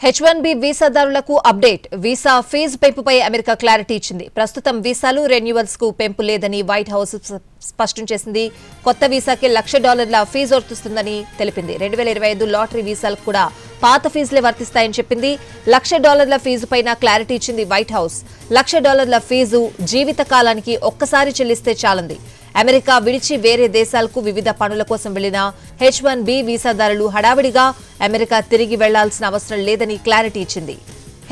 H1B వీసాదారులకు update visa fee పెంపుపై America clarity ఇచ్చింది. ప్రస్తుతం వీసాలు రెన్యువల్స్ కు పెంపు లేదని వైట్ హౌస్ స్పష్టం చేసింది. కొత్త వీసాకి $1,00,000 ఫీజు వర్తిస్తుందని తెలిపింది. 2025 లాటరీ వీసాలకు కూడా పాత ఫీజులే వర్తిస్తాయని చెప్పింది. $1,00,000 ఫీజుపైన క్లారిటీ ఇచ్చింది వైట్ హౌస్. $1,00,000 ఫీజు జీవిత కాలానికి ఒక్కసారి చెల్లిస్తే చాలంది. అమెరికా విడిచి వేరే దేశాలకు వివిధ పనుల కోసం వెళ్లిన H1B వీసాదారులు హడావిడిగా అమెరికా తిరిగి వెళ్లాల్సిన అవసరం లేదని క్లారిటీ ఇచ్చింది.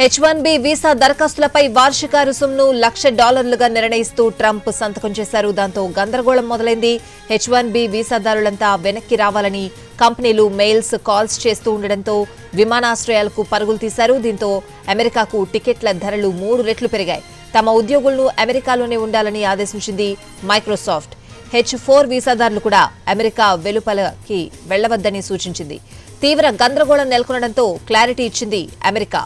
H1B వీసా దరఖాస్తులపై వార్షిక రుసుమును $1,00,000గా నిర్ణయిస్తూ ట్రంప్ సంతకం చేశారు. దాంతో గందరగోళం మొదలైంది. H1B వీసాదారులంతా వెనక్కి రావాలని కంపెనీలు మెయిల్స్, కాల్స్ చేస్తూ ఉండడంతో విమానాశ్రయాలకు పరుగులు తీశారు. దీంతో అమెరికాకు టికెట్ల ధరలు 3 రెట్లు పెరిగాయి. తమ ఉద్యోగులను అమెరికాలోనే ఉండాలని ఆదేశించింది మైక్రోసాఫ్ట్. H4 వీసాదారులు కూడా అమెరికా వెలుపలకి వెళ్లవద్దని సూచించింది. తీవ్ర గందరగోళం నెలకొనడంతో క్లారిటీ ఇచ్చింది అమెరికా.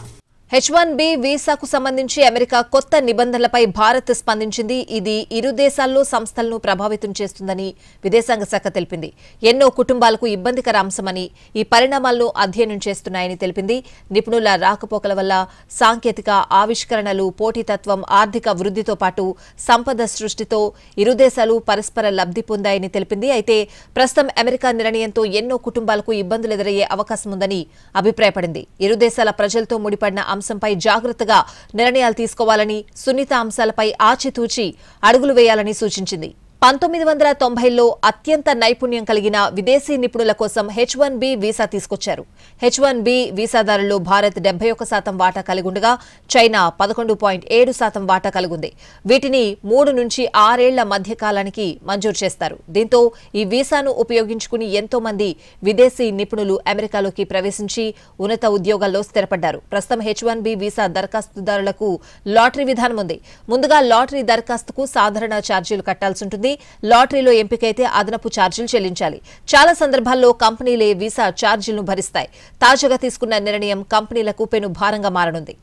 H1B వీసాకు సంబంధించి అమెరికా కొత్త నిబంధనలపై భారత్ స్పందించింది. ఇది ఇరు దేశాల్లో సంస్థలను ప్రభావితం చేస్తుందని విదేశాంగ శాఖ తెలిపింది. ఎన్నో కుటుంబాలకు ఇబ్బందికర అంశమని ఈ పరిణామాలను అధ్యయనం చేస్తున్నాయని తెలిపింది. నిపుణుల రాకపోకల వల్ల సాంకేతిక ఆవిష్కరణలు, పోటీతత్వం, ఆర్థిక వృద్ధితో పాటు సంపద సృష్టితో ఇరు దేశాలు పరస్పర లబ్ధి పొందాయని తెలిపింది. అయితే ప్రస్తుతం అమెరికా నిర్ణయంతో ఎన్నో కుటుంబాలకు ఇబ్బందులు ఎదురయ్యే అవకాశం ఉందని అభిప్రాయపడింది. ఇరు దేశాల ప్రజలతో ముడిపడిన అంశంపై జాగ్రత్తగా నిర్ణయాలు తీసుకోవాలని, సున్నిత అంశాలపై ఆచితూచి అడుగులు వేయాలని సూచించింది. 1990లో అత్యంత నైపుణ్యం కలిగిన విదేశీ నిపుణుల కోసం H1B వీసా తీసుకొచ్చారు. H1B వీసాదారుల్లో భారత్ 71% వాటా కలిగి ఉండగా చైనా 11.7% వాటా కలిగింది. వీటిని 3 నుంచి 6 ఏళ్ల మధ్య కాలానికి మంజూరు చేస్తారు. దీంతో ఈ వీసాను ఉపయోగించుకుని ఎంతో మంది విదేశీ నిపుణులు అమెరికాలోకి ప్రవేశించి ఉన్నత ఉద్యోగాల్లో స్థిరపడ్డారు. ప్రస్తుతం H1B వీసా దరఖాస్తుదారులకు లాటరీ విధానం ఉంది. ముందుగా లాటరీ దరఖాస్తుకు సాధారణ ఛార్జీలు కట్టాల్సి ఉంటుంది. లాటరీలో ఎంపికైతే అదనపు ఛార్జీలు చెల్లించాలి. చాలా సందర్భాల్లో కంపెనీలే వీసా ఛార్జీలను భరిస్తాయి. తాజాగా తీసుకున్న నిర్ణయం కంపెనీలకు పెను భారంగా మారనుంది.